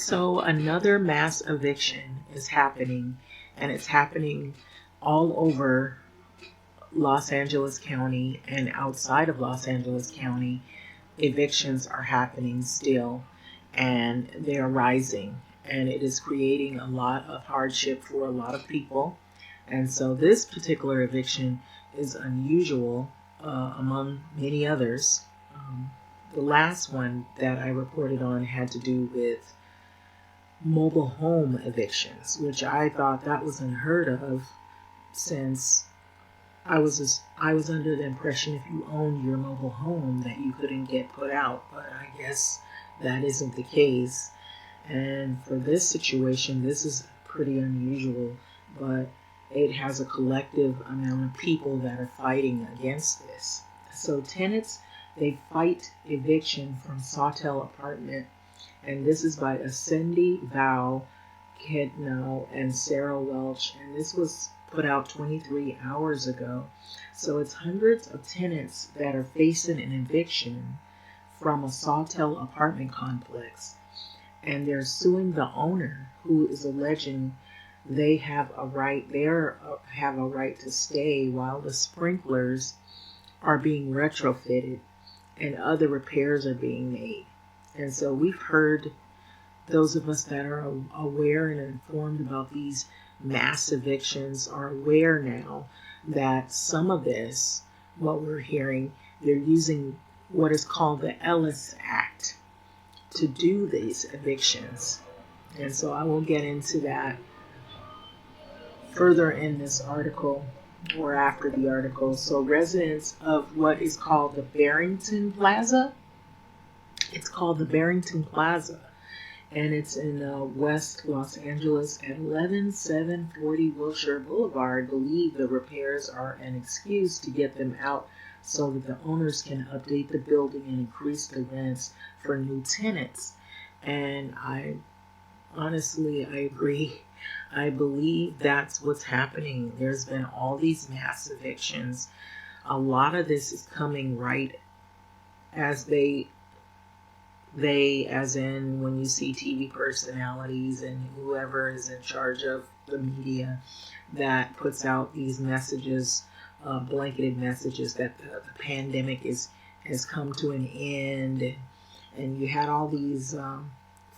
So another mass eviction is happening, and it's happening all over Los Angeles County and outside of Los Angeles County. Evictions are happening still, and they are rising, and it is creating a lot of hardship for a lot of people. And so this particular eviction is unusual among many others. The last one that I reported on had to do with mobile home evictions, which I thought that was unheard of, since I was under the impression if you owned your mobile home that you couldn't get put out, but I guess that isn't the case. And for this situation, this is pretty unusual, but it has a collective amount of people that are fighting against this. So tenants, they fight eviction from Sawtelle apartment, and this is by Cindy Val Kednow and Sarah Welch, and this was put out 23 hours ago. So it's hundreds of tenants that are facing an eviction from a Sawtelle apartment complex, and they're suing the owner, who is alleging they have a right to stay while the sprinklers are being retrofitted and other repairs are being made. And so we've heard, those of us that are aware and informed about these mass evictions are aware now that some of this, what we're hearing, they're using what is called the Ellis Act to do these evictions. And so I will get into that further in this article or after the article. So residents of what is called the Barrington Plaza, it's called the Barrington Plaza, and it's in West Los Angeles at 11740 Wilshire Boulevard, believe the repairs are an excuse to get them out so that the owners can update the building and increase the rents for new tenants. And I agree. I believe that's what's happening. There's been all these mass evictions. A lot of this is coming right as as in when you see TV personalities and whoever is in charge of the media that puts out these messages, blanketed messages that the pandemic has come to an end, and you had all these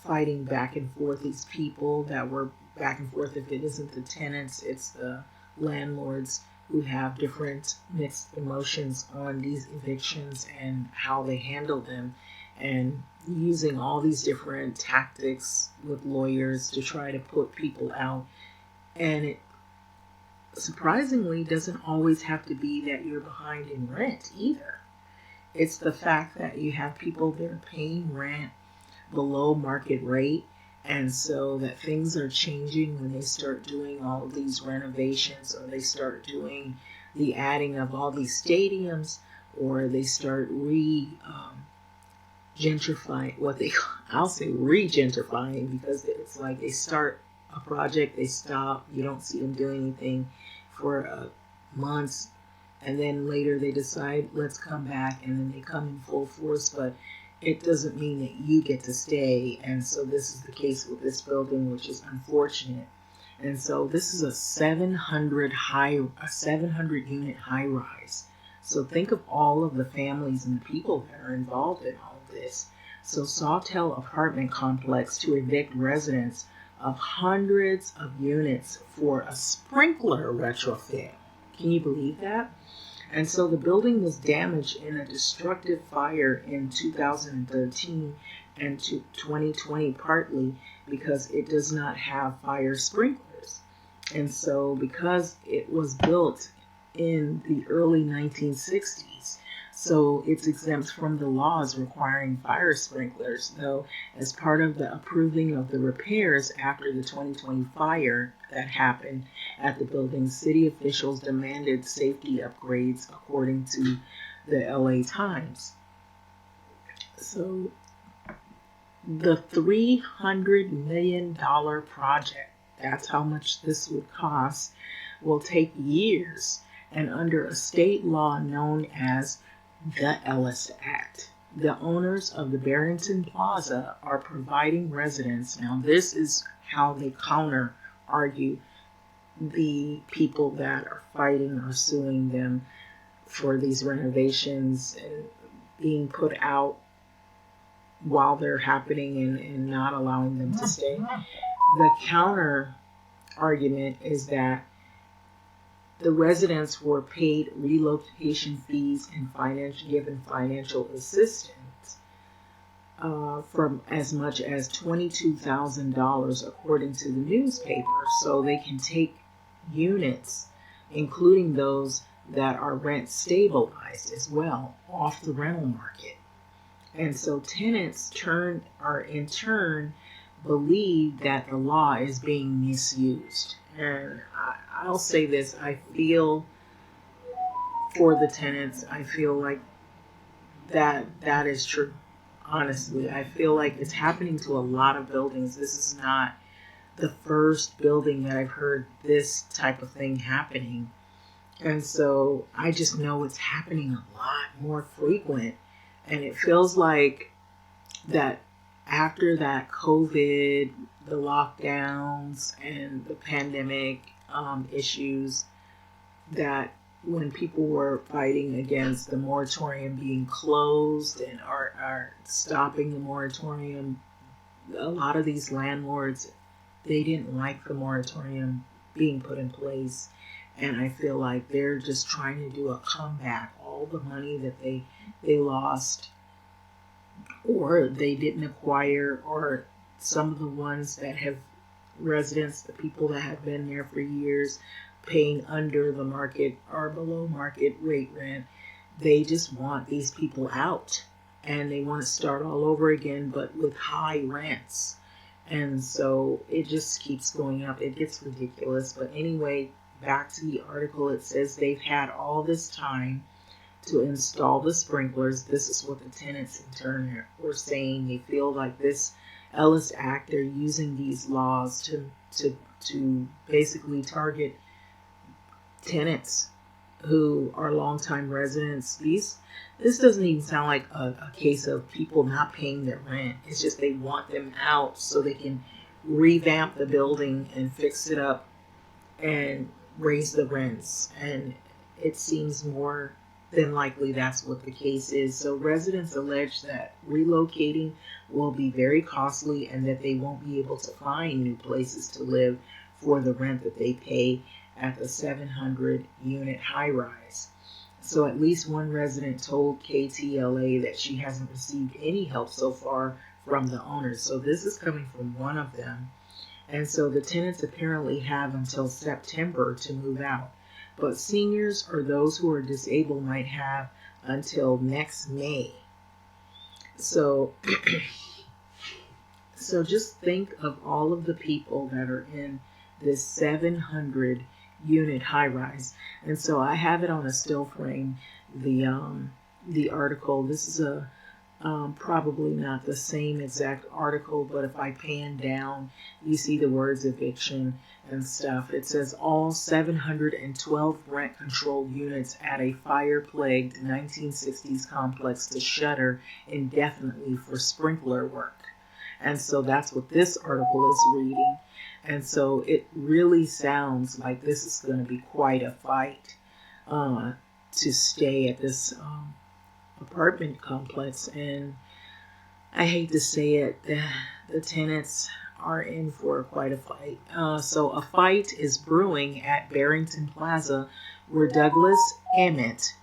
fighting back and forth, these people that were back and forth. If it isn't the tenants, it's the landlords, who have different mixed emotions on these evictions and how they handle them, and using all these different tactics with lawyers to try to put people out. And it surprisingly doesn't always have to be that you're behind in rent either. It's the fact that you have people that are paying rent below market rate, and so that things are changing when they start doing all of these renovations, or they start doing the adding of all these stadiums, or they start gentrifying, I'll say re-gentrifying, because it's like they start a project, they stop, you don't see them doing anything for months, and then later they decide, let's come back, and then they come in full force, but it doesn't mean that you get to stay. And so this is the case with this building, which is unfortunate. And so this is a 700 unit high rise. So think of all of the families and the people that are involved in all of this. So Sawtelle apartment complex to evict residents of hundreds of units for a sprinkler retrofit. Can you believe that? And so the building was damaged in a destructive fire in 2013 and 2020, partly because it does not have fire sprinklers. And so because it was built in the early 1960s, so it's exempt from the laws requiring fire sprinklers, though as part of the approving of the repairs after the 2020 fire that happened at the building, city officials demanded safety upgrades, according to the LA Times. So the $300 million project, that's how much this would cost, will take years, and under a state law known as the Ellis Act. the owners of the Barrington Plaza are providing residents. Now, this is how they counter argue the people that are fighting or suing them for these renovations and being put out while they're happening and not allowing them to stay. The counter argument is that the residents were paid relocation fees and given financial assistance from as much as $22,000 according to the newspaper, so they can take units, including those that are rent stabilized as well, off the rental market. And so tenants in turn believe that the law is being misused. And I'll say this, I feel for the tenants, I feel like that is true. Honestly, I feel like it's happening to a lot of buildings. This is not the first building that I've heard this type of thing happening. And so I just know it's happening a lot more frequent. And it feels like that after that COVID, the lockdowns and the pandemic issues, that when people were fighting against the moratorium being closed and are stopping the moratorium, a lot of these landlords, they didn't like the moratorium being put in place. And I feel like they're just trying to do a comeback. All the money that they lost or they didn't acquire, or some of the ones that have residents, the people that have been there for years, paying under the market or below market rate rent, they just want these people out and they want to start all over again, but with high rents. And so it just keeps going up. It gets ridiculous. But anyway, back to the article, it says they've had all this time to install the sprinklers. This is what the tenants in turn were saying. They feel like this Ellis Act, they're using these laws to basically target tenants who are longtime residents. This doesn't even sound like a case of people not paying their rent. It's just they want them out so they can revamp the building and fix it up and raise the rents. And it seems more than likely that's what the case is. So residents allege that relocating will be very costly and that they won't be able to find new places to live for the rent that they pay at the 700 unit high rise. So at least one resident told KTLA that she hasn't received any help so far from the owners. So this is coming from one of them. And so the tenants apparently have until September to move out. But seniors or those who are disabled might have until next May. So, so just think of all of the people that are in this 700 unit high rise. And so I have it on a still frame, the article. This is probably not the same exact article, but if I pan down, you see the words eviction and stuff. It says all 712 rent-controlled units at a fire-plagued 1960s complex to shutter indefinitely for sprinkler work. And so that's what this article is reading. And so it really sounds like this is going to be quite a fight to stay at this apartment complex. And I hate to say it, the tenants are in for quite a fight. So a fight is brewing at Barrington Plaza where Douglas Emmet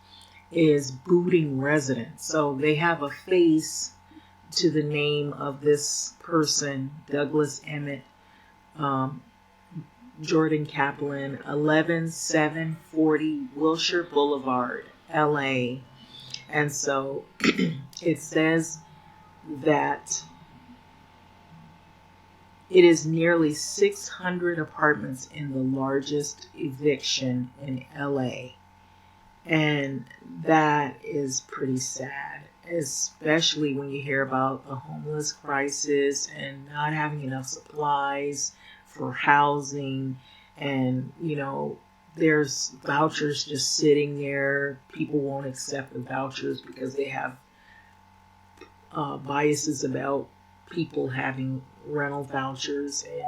is booting residents. So they have a face to the name of this person, Douglas Emmet, Jordan Kaplan, 11740 Wilshire Boulevard, LA. And so it says that it is nearly 600 apartments in the largest eviction in LA. And that is pretty sad, especially when you hear about the homeless crisis and not having enough supplies for housing. And, you know, there's vouchers just sitting there. People won't accept the vouchers because they have biases about people having rental vouchers, and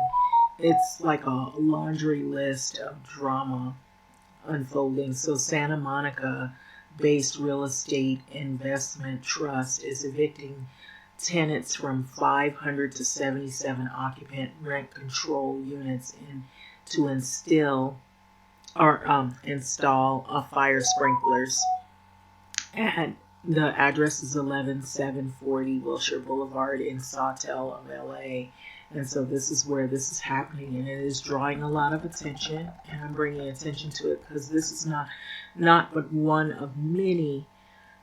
it's like a laundry list of drama unfolding. So Santa Monica based real estate investment trust is evicting tenants from 500 to 77 occupant rent control units in to install fire sprinklers. And the address is 11740 Wilshire Boulevard in Sawtelle of LA. And so this is where this is happening, and it is drawing a lot of attention, and I'm bringing attention to it because this is not but one of many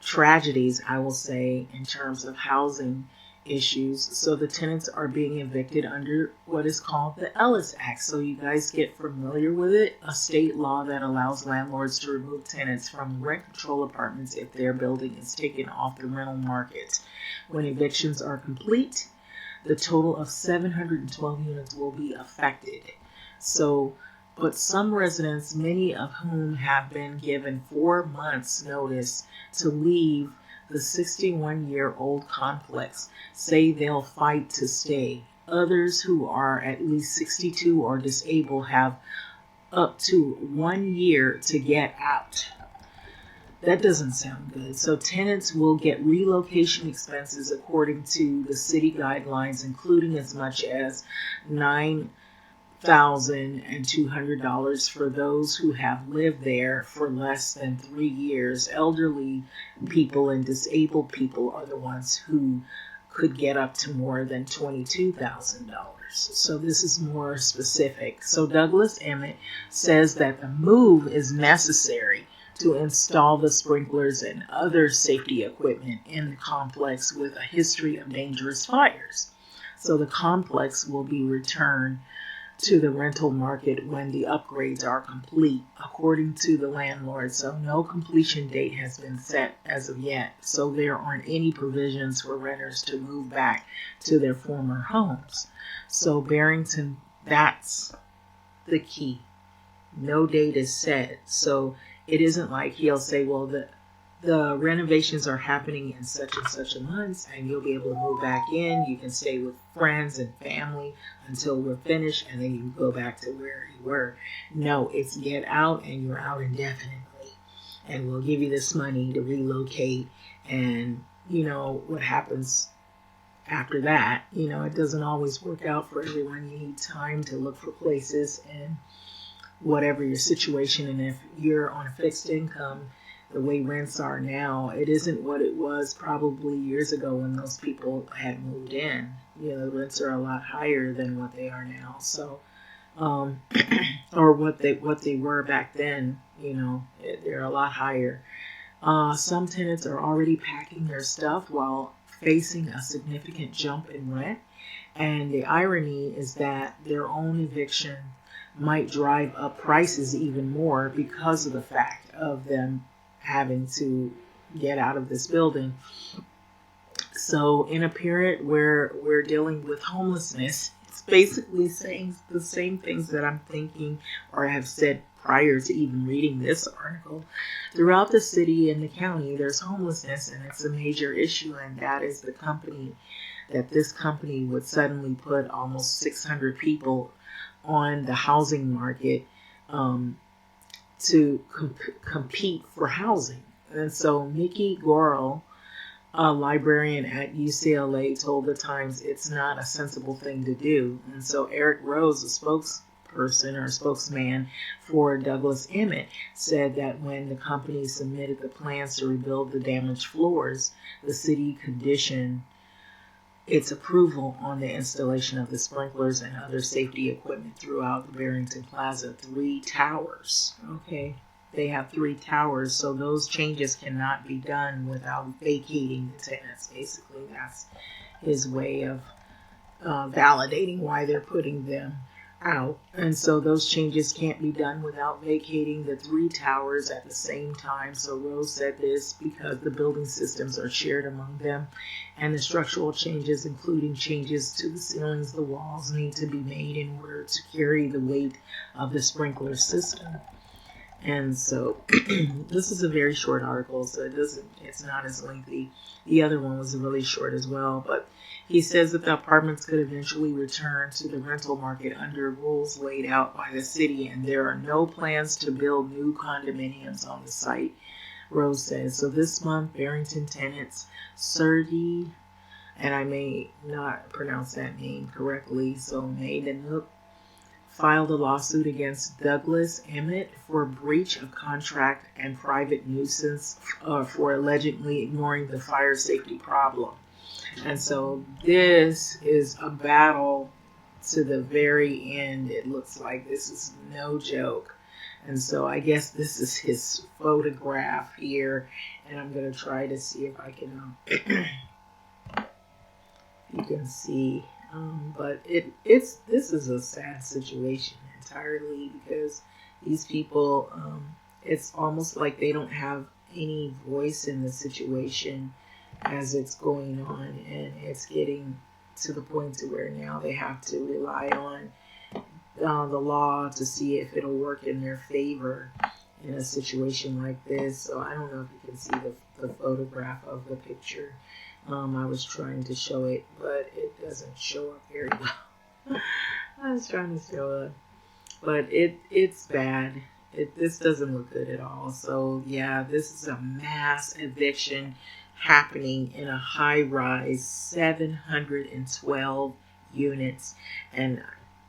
tragedies, I will say, in terms of housing issues. So the tenants are being evicted under what is called the Ellis Act. So you guys get familiar with it, a state law that allows landlords to remove tenants from rent control apartments if their building is taken off the rental market. When evictions are complete, the total of 712 units will be affected. So, but some residents, many of whom have been given 4 months notice to leave the 61-year-old complex, say they'll fight to stay. Others who are at least 62 or disabled have up to 1 year to get out. That doesn't sound good. So tenants will get relocation expenses according to the city guidelines, including as much as $9,200 for those who have lived there for less than 3 years. Elderly people and disabled people are the ones who could get up to more than $22,000. So this is more specific. So Douglas Emmet says that the move is necessary to install the sprinklers and other safety equipment in the complex with a history of dangerous fires. So the complex will be returned to the rental market when the upgrades are complete, according to the landlord. So no completion date has been set as of yet. So there aren't any provisions for renters to move back to their former homes. So Barrington, that's the key. No date is set. So it isn't like he'll say, well, the renovations are happening in such and such a month, and you'll be able to move back in. You can stay with friends and family until we're finished, and then you go back to where you were. No, it's get out, and you're out indefinitely. And we'll give you this money to relocate, and, what happens after that, it doesn't always work out for everyone. You need time to look for places, and whatever your situation, and if you're on a fixed income, the way rents are now, it isn't what it was probably years ago when those people had moved in. The rents are a lot higher than what they are now. So, or what they were back then. They're a lot higher. Some tenants are already packing their stuff while facing a significant jump in rent, and the irony is that their own eviction might drive up prices even more because of the fact of them having to get out of this building. So in a period where we're dealing with homelessness, it's basically saying the same things that I'm thinking or have said prior to even reading this article. Throughout the city and the county, there's homelessness, and it's a major issue, and that is this company would suddenly put almost 600 people on the housing market to compete for housing. And so Mickey Gorel, a librarian at UCLA, told the Times it's not a sensible thing to do. And so Eric Rose, a spokesman for Douglas Emmet, said that when the company submitted the plans to rebuild the damaged floors, the city conditioned its approval on the installation of the sprinklers and other safety equipment throughout the Barrington Plaza 3 towers. Okay, they have 3 towers, so those changes cannot be done without vacating the tenants. Basically, that's his way of validating why they're putting them out. And so those changes can't be done without vacating the 3 towers at the same time. So Rose said this because the building systems are shared among them, and the structural changes, including changes to the ceilings, the walls, need to be made in order to carry the weight of the sprinkler system. And so this is a very short article, so it's not as lengthy. The other one was really short as well, but he says that the apartments could eventually return to the rental market under rules laid out by the city, and there are no plans to build new condominiums on the site, Rose says. So this month, Barrington Tenants, Surdy, and I may not pronounce that name correctly, so Maiden filed a lawsuit against Douglas Emmet for breach of contract and private nuisance for allegedly ignoring the fire safety problem. And so this is a battle to the very end. It looks like this is no joke. And so I guess this is his photograph here, and I'm going to try to see if I can, you can see. But this is a sad situation entirely, because these people, it's almost like they don't have any voice in the situation as it's going on, and it's getting to the point to where now they have to rely on the law to see if it'll work in their favor in a situation like this. So I don't know if you can see the photograph of the picture. I was trying to show it, but it doesn't show up very well. I was trying to show it, but it's bad. This doesn't look good at all. So yeah, this is a mass eviction happening in a high-rise 712 units, and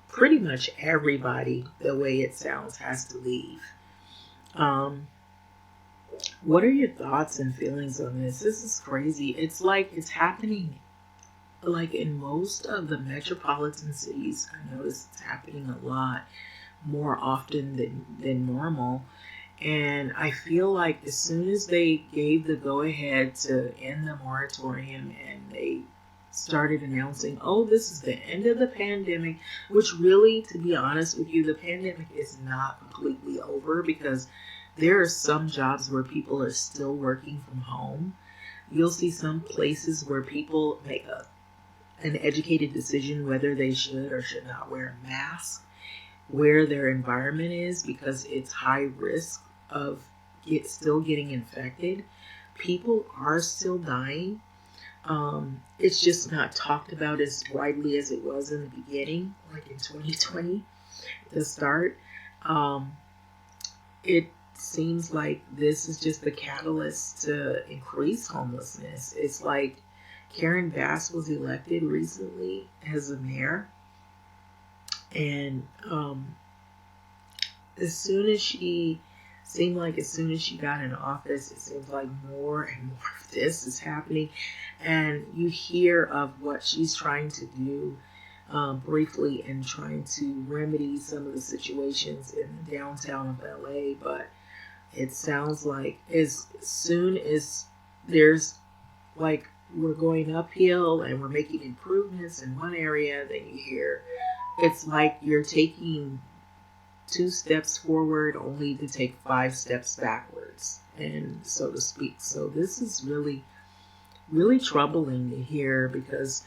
pretty much everybody, the way it sounds, has to leave. What are your thoughts and feelings on this? This is crazy. It's like it's happening like in most of the metropolitan cities. I notice it's happening a lot more often than normal. And I feel like as soon as they gave the go-ahead to end the moratorium and they started announcing, oh, this is the end of the pandemic, which really, to be honest with you, the pandemic is not completely over, because there are some jobs where people are still working from home. You'll see some places where people make an educated decision whether they should or should not wear a mask, where their environment is, because it's high risk of still getting infected. People are still dying. It's just not talked about as widely as it was in the beginning, like in 2020, to start. It seems like this is just the catalyst to increase homelessness. It's like Karen Bass was elected recently as a mayor, and as soon as she got in office, it seems like more and more of this is happening, and you hear of what she's trying to do briefly and trying to remedy some of the situations in the downtown of LA, but it sounds like as soon as there's like we're going uphill and we're making improvements in one area, then you hear it's like you're taking 2 steps forward only to take 5 steps backwards, and so to speak. So this is really, really troubling to hear, because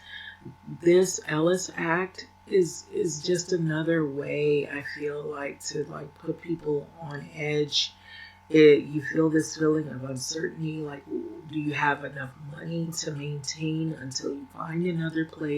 this Ellis Act is just another way, I feel like, to like put people on edge. You feel this feeling of uncertainty, like, do you have enough money to maintain until you find another place?